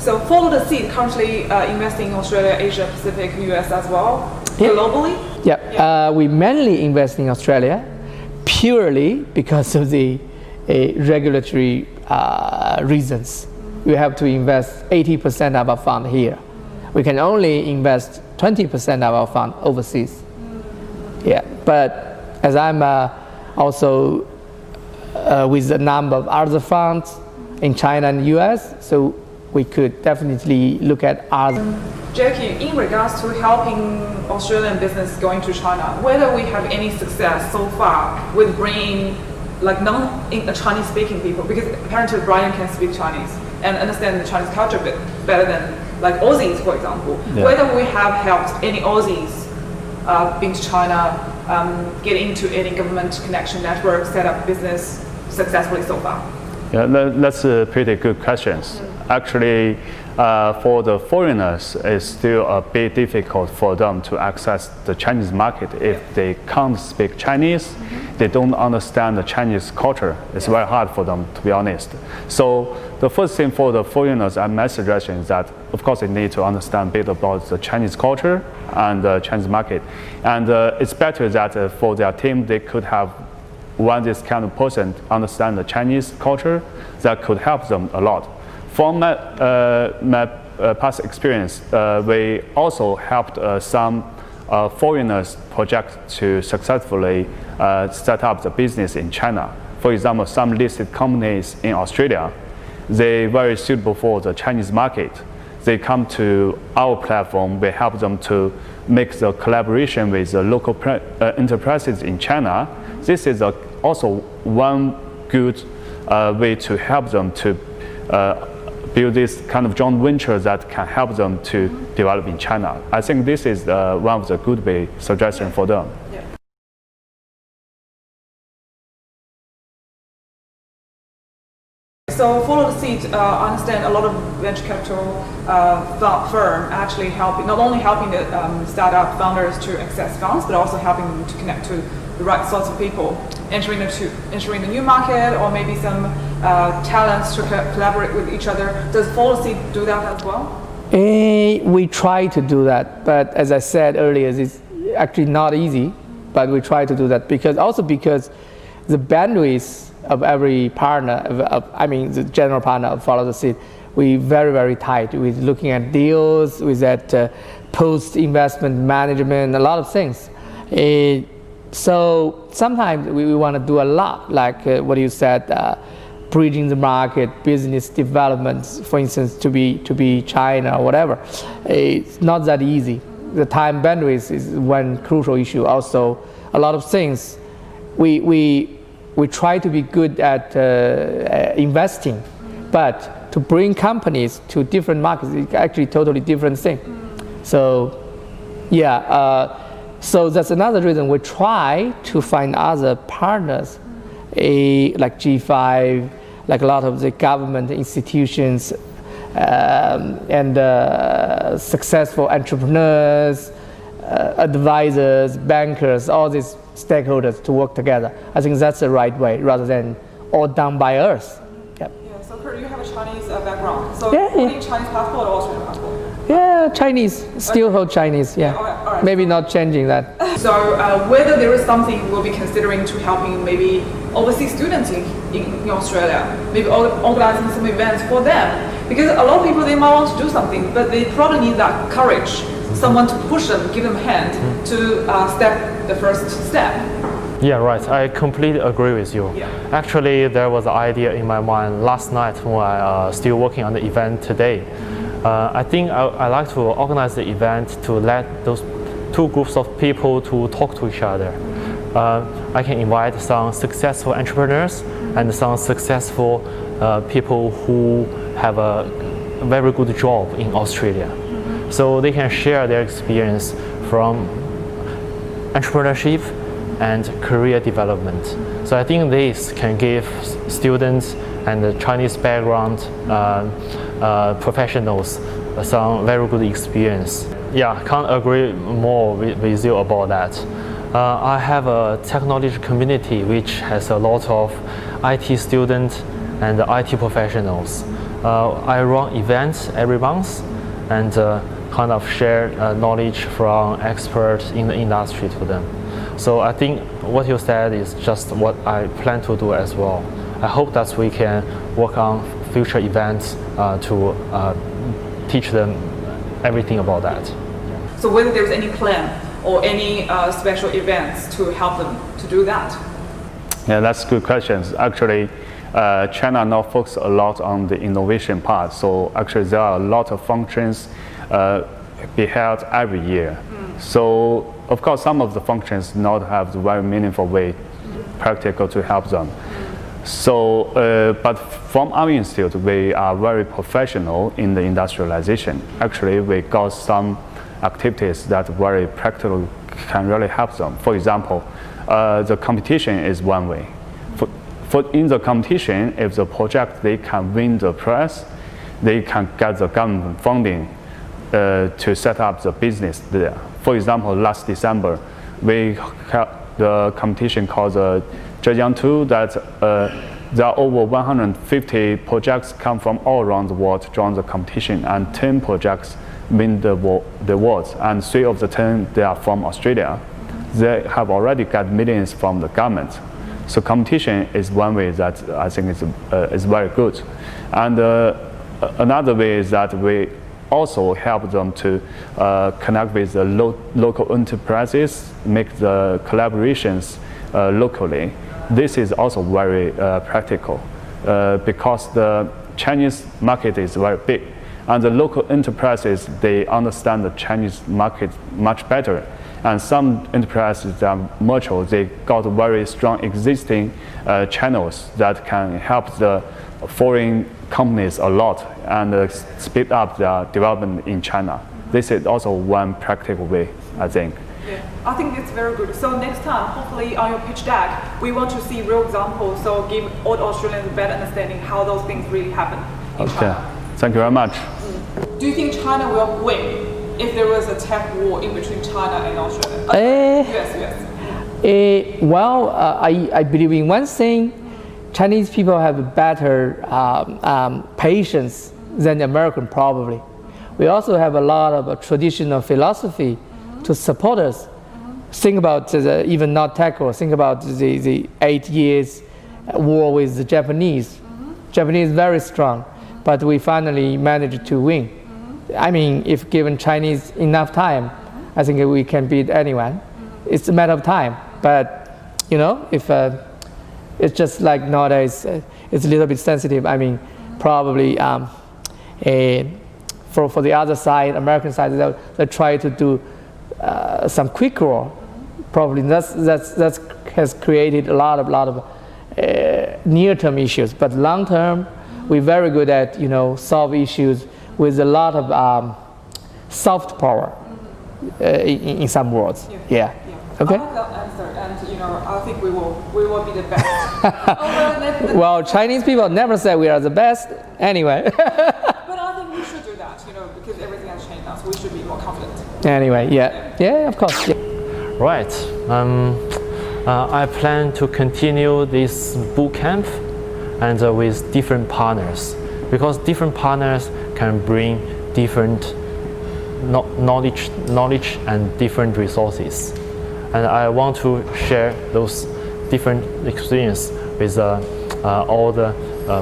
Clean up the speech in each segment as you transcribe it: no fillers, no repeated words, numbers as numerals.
So Follow the Seed currently investing in Australia, Asia Pacific, US as well, globally? We mainly invest in Australia purely because of the regulatory reasons. We have to invest 80% of our fund here. We can only invest 20% of our fund overseas. But as I'm also with a number of other funds in China and US, so we could definitely look at other. Jackie, in regards to helping Australian business going to China, whether we have any success so far with bringing like non-Chinese speaking people, because apparently Brian can speak Chinese and understand the Chinese culture a bit better than like Aussies, for example. Whether we have helped any Aussies been to China, get into any government connection network, set up business successfully so far? Yeah, that's a pretty good questions. Actually, for the foreigners, it's still a bit difficult for them to access the Chinese market if they can't speak Chinese. They don't understand the Chinese culture. It's very hard for them, to be honest. So the first thing for the foreigners, my suggestion is that, of course, they need to understand a bit about the Chinese culture and the Chinese market. And it's better that for their team, they could have one this kind of person understand the Chinese culture that could help them a lot. From my past experience, we also helped some foreigners project to successfully set up the business in China. For example, some listed companies in Australia, they're very suitable for the Chinese market. They come to our platform, we help them to make the collaboration with the local enterprises in China. This is also one good way to help them to build this kind of joint venture that can help them to develop in China. I think this is one of the good way suggestion for them. So Follow the Seed, I understand a lot of venture capital firm actually helping, not only helping the startup founders to access funds, but also helping them to connect to the right sorts of people, entering the new market, or maybe some talents to collaborate with each other. Does Follow the Seed do that as well? We try to do that, but as I said earlier, it's actually not easy, but we try to do that because the bandwidth of every partner, the general partner of Follow the Seed, we very, very tight with looking at deals, with that post-investment management, a lot of things. So sometimes we want to do a lot, like what you said, bridging the market, business development, for instance, to be China or whatever. It's not that easy. The time bandwidth is one crucial issue. Also, a lot of things we try to be good at investing, but to bring companies to different markets is actually totally different thing. So, so that's another reason we try to find other partners, like G5, like a lot of the government institutions, and successful entrepreneurs, advisors, bankers, all these stakeholders to work together. I think that's the right way, rather than all done by us. So Kurt, you have a Chinese background. So holding Chinese passport or Australian passport? Yeah, Chinese. Still hold Chinese. Yeah. All right. Maybe not changing that. So whether there is something we'll be considering to helping maybe overseas students in Australia, maybe organizing some events for them, because a lot of people, they might want to do something, but they probably need that courage, someone to push them, give them a hand to step the first step. Yeah, right. I completely agree with you. Actually, there was an idea in my mind last night when I still working on the event today. I think I like to organize the event to let those two groups of people to talk to each other. I can invite some successful entrepreneurs and some successful people who have a very good job in Australia. So they can share their experience from entrepreneurship and career development. So I think this can give students and the Chinese background professionals some very good experience. Yeah, can't agree more with you about that. I have a technology community which has a lot of IT students and IT professionals. I run events every month and kind of share knowledge from experts in the industry to them. So I think what you said is just what I plan to do as well. I hope that we can work on future events to teach them everything about that. So whether there's any plan or any special events to help them to do that? Yeah, that's good questions. Actually, China now focuses a lot on the innovation part. So actually, there are a lot of functions be held every year. So of course, some of the functions not have the very meaningful way, practical to help them. So, but from our institute, we are very professional in the industrialization. Actually, we got some activities that very practical can really help them. For example, the competition is one way. In the competition, if the project they can win the prize, they can get the government funding to set up the business there. For example, last December, we had the competition called the Zhejiang 2 that there are over 150 projects come from all around the world to join the competition, and 10 projects win the awards, and 3 of the 10 they are from Australia. They have already got millions from the government. So competition is one way that I think is very good. And another way is that we also help them to connect with the local enterprises, make the collaborations locally. This is also very practical because the Chinese market is very big, and the local enterprises, they understand the Chinese market much better. And some enterprises that are mature, they got very strong existing channels that can help the foreign companies a lot and speed up their development in China. This is also one practical way, I think. Yeah, I think it's very good. So next time, hopefully on your pitch deck, we want to see real examples, so give all Australians a better understanding how those things really happen in China. Thank you very much. Do you think China will win if there was a tech war in between China and Australia? Yes. Well, I believe in one thing. Chinese people have better patience than the American probably. We also have a lot of traditional philosophy to support us. Think about even not tech war, think about the 8 years war with the Japanese. Japanese is very strong, but we finally managed to win. I mean, if given Chinese enough time, I think we can beat anyone. It's a matter of time, but you know, if it's just like nowadays, it's a little bit sensitive. I mean, probably for the other side, American side, they'll try to do some quick war. Probably that has created a lot of near-term issues. But long-term, we're very good at solve issues with a lot of soft power in some words. Yeah. Okay. I like that answer, and I think we will be the best. Well, Chinese people never say we are the best anyway. But I think we should do that, because everything has changed now, so we should be more confident. Anyway, yeah, of course. Yeah. Right. I plan to continue this boot camp and with different partners, because different partners can bring different knowledge and different resources. And I want to share those different experiences with all the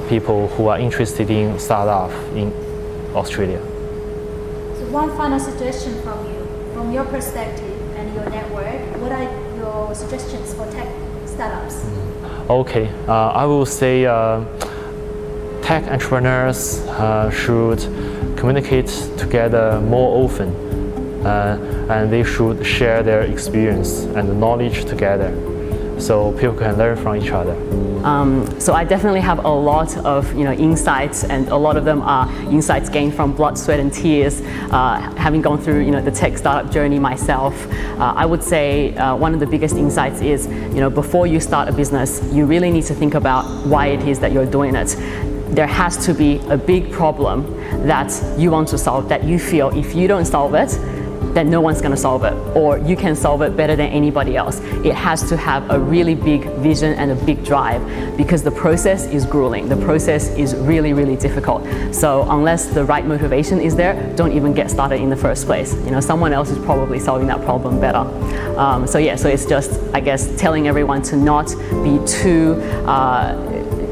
people who are interested in startup in Australia. So one final suggestion from you, from your perspective and your network, what are your suggestions for tech startups? Okay, I will say tech entrepreneurs should communicate together more often. And they should share their experience and knowledge together so people can learn from each other. So I definitely have a lot of insights, and a lot of them are insights gained from blood, sweat and tears, having gone through the tech startup journey myself. I would say one of the biggest insights is before you start a business, you really need to think about why it is that you're doing it. There has to be a big problem that you want to solve, that you feel if you don't solve it, then no one's going to solve it, or you can solve it better than anybody else. It has to have a really big vision and a big drive, because the process is grueling. The process is really, really difficult. So unless the right motivation is there, don't even get started in the first place. You know, someone else is probably solving that problem better. So it's just, I guess, telling everyone to not be too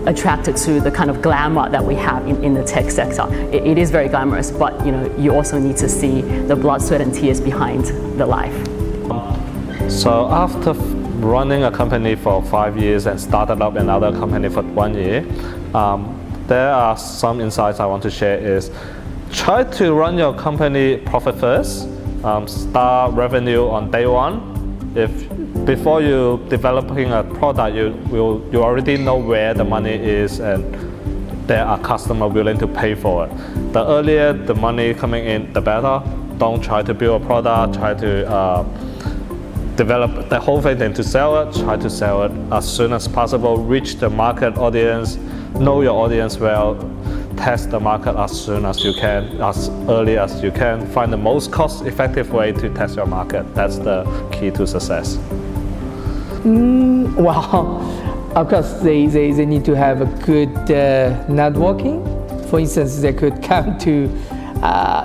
attracted to the kind of glamour that we have in the tech sector. It is very glamorous, but you know, you also need to see the blood, sweat and tears behind the life. So after running a company for 5 years and started up another company for 1 year, there are some insights I want to share. Is try to run your company profit first, start revenue on day one. If before you developing a product, you already know where the money is and there are customers willing to pay for it. The earlier the money coming in, the better. Don't try to build a product, try to develop the whole thing, then to sell it. Try to sell it as soon as possible. Reach the market audience, know your audience well. Test the market as soon as you can, as early as you can. Find the most cost-effective way to test your market. That's the key to success. Well, of course, they need to have a good networking. For instance, they could come to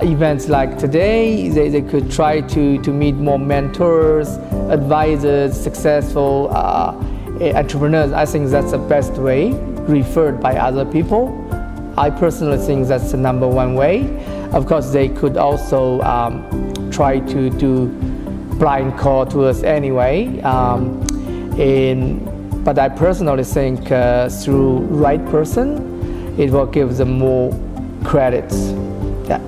events like today. They could try to meet more mentors, advisors, successful entrepreneurs. I think that's the best way, referred by other people. I personally think that's the number one way. Of course, they could also try to do blind call to us anyway. But I personally think through right person, it will give them more credits. Yeah.